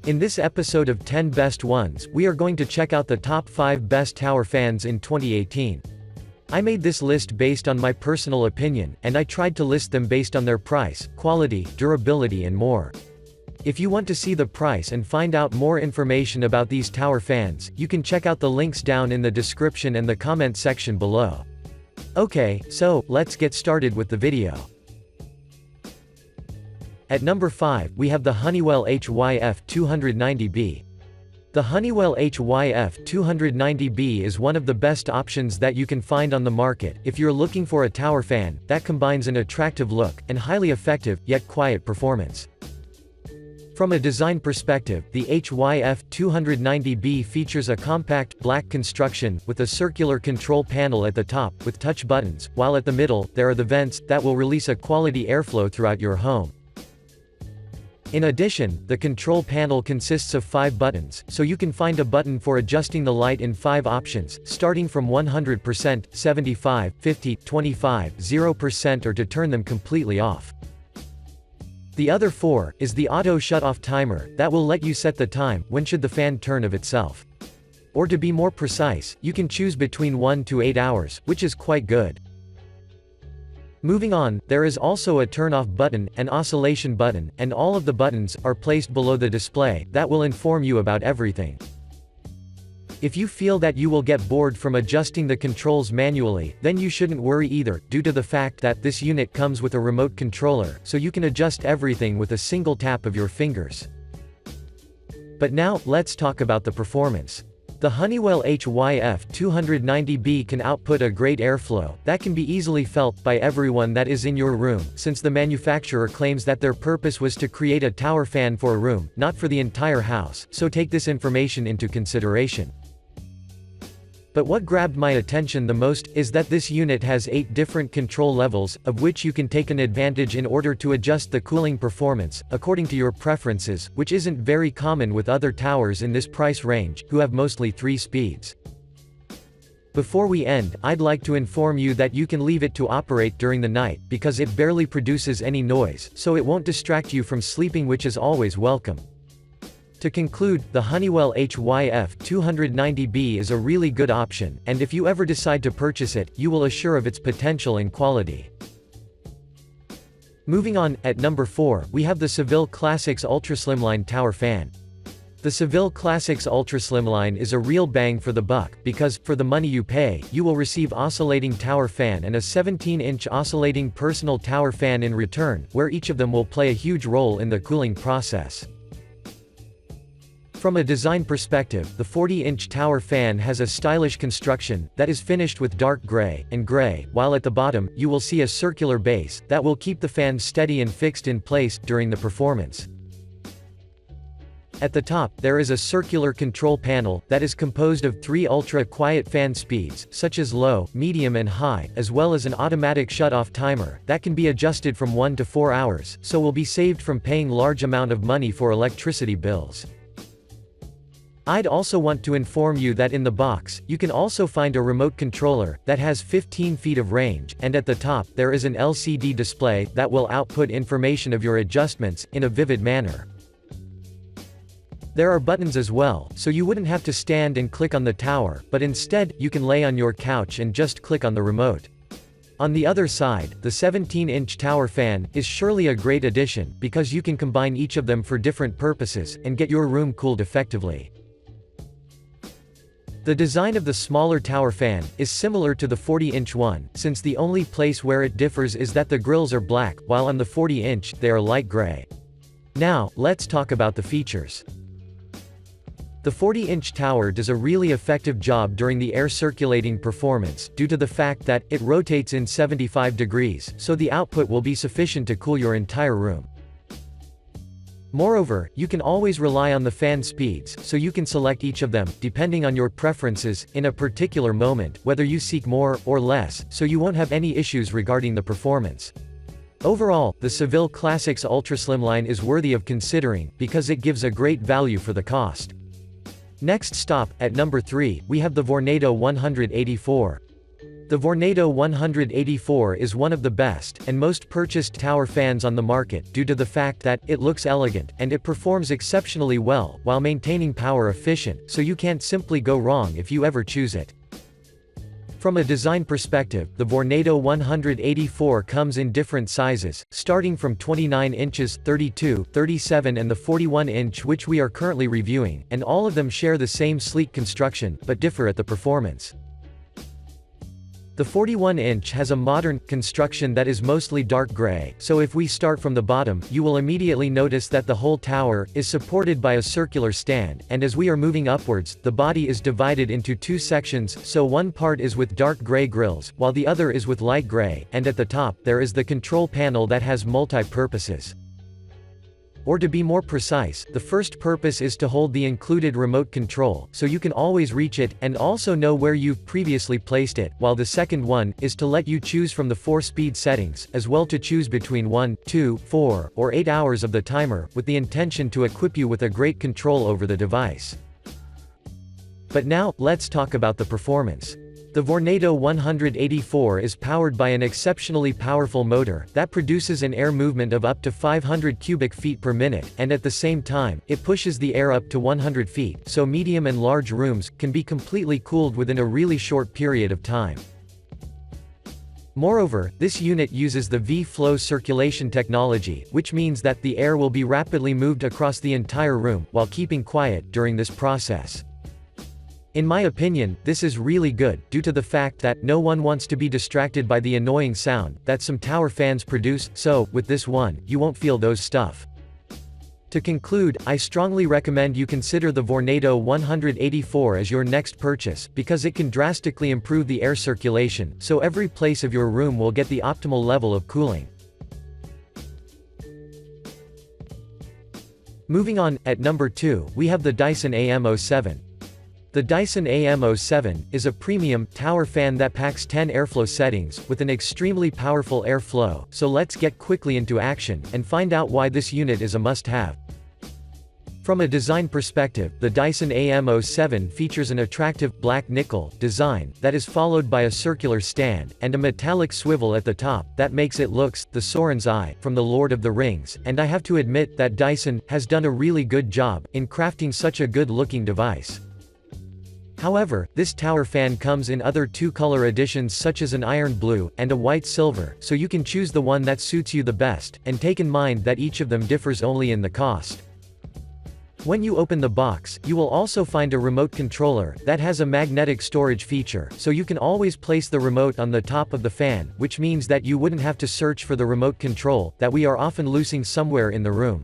In this episode of 10 Best Ones, we are going to check out the top 5 best tower fans in 2018. I made this list based on my personal opinion, and I tried to list them based on their price, quality, durability and more. If you want to see the price and find out more information about these tower fans, you can check out the links down in the description and the comment section below. Okay, so, let's get started with the video. At number 5, we have the Honeywell HYF290B. The Honeywell HYF290B is one of the best options that you can find on the market if you're looking for a tower fan that combines an attractive look and highly effective, yet quiet performance. From a design perspective, the HYF290B features a compact, black construction, with a circular control panel at the top, with touch buttons, while at the middle, there are the vents, that will release a quality airflow throughout your home. In addition, the control panel consists of 5 buttons, so you can find a button for adjusting the light in 5 options, starting from 100%, 75, 50, 25, 0% or to turn them completely off. The other 4 is the auto shut-off timer, that will let you set the time, when should the fan turn of itself. Or to be more precise, you can choose between 1 to 8 hours, which is quite good. Moving on, there is also a turn-off button, an oscillation button, and all of the buttons are placed below the display, that will inform you about everything. If you feel that you will get bored from adjusting the controls manually, then you shouldn't worry either, due to the fact that this unit comes with a remote controller, so you can adjust everything with a single tap of your fingers. But now, let's talk about the performance. The Honeywell HYF290B can output a great airflow, that can be easily felt by everyone that is in your room, since the manufacturer claims that their purpose was to create a tower fan for a room, not for the entire house, so take this information into consideration. But what grabbed my attention the most, is that this unit has 8 different control levels, of which you can take an advantage in order to adjust the cooling performance, according to your preferences, which isn't very common with other towers in this price range, who have mostly 3 speeds. Before we end, I'd like to inform you that you can leave it to operate during the night, because it barely produces any noise, so it won't distract you from sleeping, which is always welcome. To conclude, the Honeywell HYF290B is a really good option, and if you ever decide to purchase it, you will assure of its potential and quality. Moving on, at number 4, we have the Seville Classics UltraSlimline Tower Fan. The Seville Classics UltraSlimline is a real bang for the buck, because, for the money you pay, you will receive oscillating tower fan and a 17-inch oscillating personal tower fan in return, where each of them will play a huge role in the cooling process. From a design perspective, the 40-inch tower fan has a stylish construction, that is finished with dark gray, and gray, while at the bottom, you will see a circular base, that will keep the fan steady and fixed in place, during the performance. At the top, there is a circular control panel, that is composed of 3 ultra-quiet fan speeds, such as low, medium and high, as well as an automatic shut-off timer, that can be adjusted from 1 to 4 hours, so will be saved from paying large amount of money for electricity bills. I'd also want to inform you that in the box, you can also find a remote controller, that has 15 feet of range, and at the top, there is an LCD display, that will output information of your adjustments, in a vivid manner. There are buttons as well, so you wouldn't have to stand and click on the tower, but instead, you can lay on your couch and just click on the remote. On the other side, the 17-inch tower fan is surely a great addition, because you can combine each of them for different purposes, and get your room cooled effectively. The design of the smaller tower fan is similar to the 40-inch one, since the only place where it differs is that the grills are black, while on the 40-inch, they are light gray. Now, let's talk about the features. The 40-inch tower does a really effective job during the air circulating performance, due to the fact that it rotates in 75 degrees, so the output will be sufficient to cool your entire room. Moreover, you can always rely on the fan speeds, so you can select each of them, depending on your preferences, in a particular moment, whether you seek more, or less, so you won't have any issues regarding the performance. Overall, the Seville Classics UltraSlimline is worthy of considering, because it gives a great value for the cost. Next stop, at number 3, we have the Vornado 184. The Vornado 184 is one of the best, and most purchased tower fans on the market due to the fact that it looks elegant, and it performs exceptionally well, while maintaining power efficient, so you can't simply go wrong if you ever choose it. From a design perspective, the Vornado 184 comes in different sizes, starting from 29 inches, 32, 37 and the 41-inch which we are currently reviewing, and all of them share the same sleek construction, but differ at the performance. The 41-inch has a modern construction that is mostly dark gray, so if we start from the bottom, you will immediately notice that the whole tower is supported by a circular stand, and as we are moving upwards, the body is divided into two sections, so one part is with dark gray grills, while the other is with light gray, and at the top, there is the control panel that has multi-purposes. Or to be more precise, the first purpose is to hold the included remote control, so you can always reach it, and also know where you've previously placed it, while the second one is to let you choose from the 4-speed settings, as well to choose between 1, 2, 4, or 8 hours of the timer, with the intention to equip you with a great control over the device. But now, let's talk about the performance. The Vornado 184 is powered by an exceptionally powerful motor that produces an air movement of up to 500 cubic feet per minute, and at the same time, it pushes the air up to 100 feet, so medium and large rooms can be completely cooled within a really short period of time. Moreover, this unit uses the V-flow circulation technology, which means that the air will be rapidly moved across the entire room, while keeping quiet during this process. In my opinion, this is really good, due to the fact that no one wants to be distracted by the annoying sound that some tower fans produce, so, with this one, you won't feel those stuff. To conclude, I strongly recommend you consider the Vornado 184 as your next purchase, because it can drastically improve the air circulation, so every place of your room will get the optimal level of cooling. Moving on, at number 2, we have the Dyson AM07. The Dyson AM07 is a premium tower fan that packs 10 airflow settings, with an extremely powerful airflow, so let's get quickly into action, and find out why this unit is a must-have. From a design perspective, the Dyson AM07 features an attractive, black nickel design, that is followed by a circular stand, and a metallic swivel at the top, that makes it looks, the Sauron's eye, from The Lord of the Rings, and I have to admit that Dyson has done a really good job in crafting such a good-looking device. However, this tower fan comes in other two-color editions such as an iron blue, and a white silver, so you can choose the one that suits you the best, and take in mind that each of them differs only in the cost. When you open the box, you will also find a remote controller that has a magnetic storage feature, so you can always place the remote on the top of the fan, which means that you wouldn't have to search for the remote control that we are often losing somewhere in the room.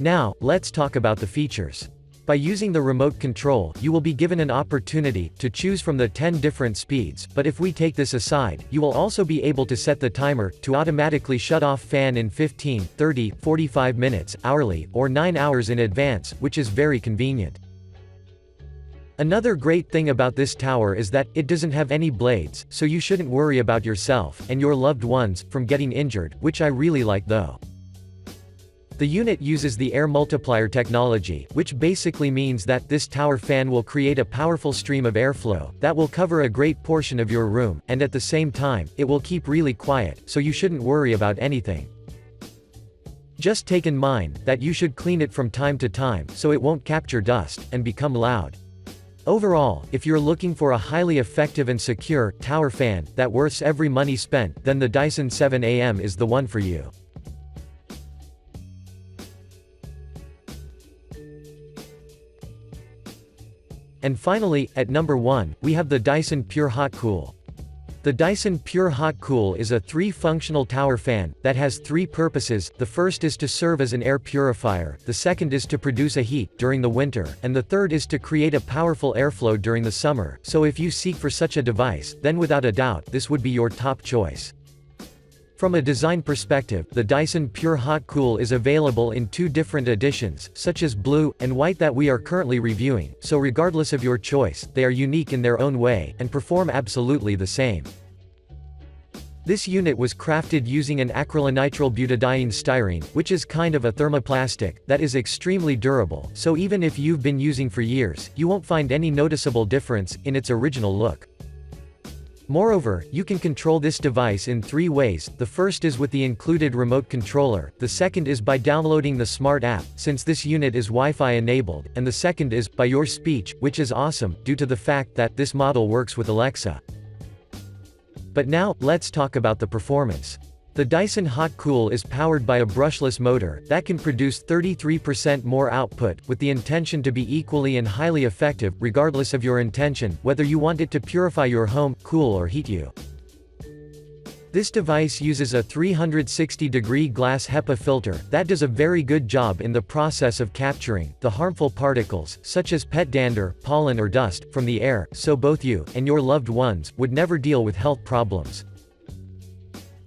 Now, let's talk about the features. By using the remote control, you will be given an opportunity to choose from the 10 different speeds, but if we take this aside, you will also be able to set the timer to automatically shut off fan in 15, 30, 45 minutes, hourly, or 9 hours in advance, which is very convenient. Another great thing about this tower is that it doesn't have any blades, so you shouldn't worry about yourself and your loved ones from getting injured, which I really like though. The unit uses the air multiplier technology, which basically means that this tower fan will create a powerful stream of airflow that will cover a great portion of your room, and at the same time, it will keep really quiet, so you shouldn't worry about anything. Just take in mind that you should clean it from time to time so it won't capture dust and become loud. Overall, if you're looking for a highly effective and secure tower fan that worths every money spent, then the Dyson 7am is the one for you. And finally, at number 1, we have the Dyson Pure Hot Cool. The Dyson Pure Hot Cool is a 3-functional tower fan that has 3 purposes. The first is to serve as an air purifier, the second is to produce a heat during the winter, and the third is to create a powerful airflow during the summer. So if you seek for such a device, then without a doubt, this would be your top choice. From a design perspective, the Dyson Pure Hot Cool is available in 2 different editions, such as blue and white that we are currently reviewing, so regardless of your choice, they are unique in their own way, and perform absolutely the same. This unit was crafted using an acrylonitrile butadiene styrene, which is kind of a thermoplastic, that is extremely durable, so even if you've been using for years, you won't find any noticeable difference in its original look. Moreover, you can control this device in 3 ways. The first is with the included remote controller, the second is by downloading the smart app, since this unit is Wi-Fi enabled, and the second is, by your speech, which is awesome, due to the fact that this model works with Alexa. But now, let's talk about the performance. The Dyson Hot Cool is powered by a brushless motor that can produce 33% more output, with the intention to be equally and highly effective, regardless of your intention, whether you want it to purify your home, cool or heat you. This device uses a 360-degree glass HEPA filter that does a very good job in the process of capturing the harmful particles, such as pet dander, pollen or dust, from the air, so both you and your loved ones would never deal with health problems.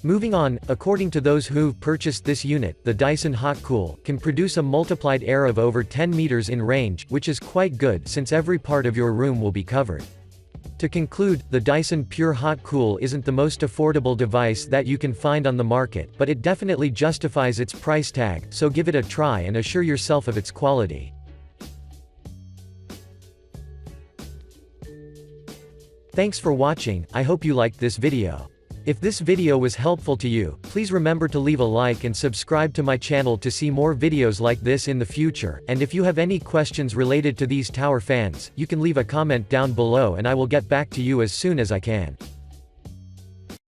Moving on, according to those who've purchased this unit, the Dyson Hot Cool can produce a multiplied air of over 10 meters in range, which is quite good since every part of your room will be covered. To conclude, the Dyson Pure Hot Cool isn't the most affordable device that you can find on the market, but it definitely justifies its price tag, so give it a try and assure yourself of its quality. Thanks for watching, I hope you liked this video. If this video was helpful to you, please remember to leave a like and subscribe to my channel to see more videos like this in the future, and if you have any questions related to these tower fans, you can leave a comment down below and I will get back to you as soon as I can.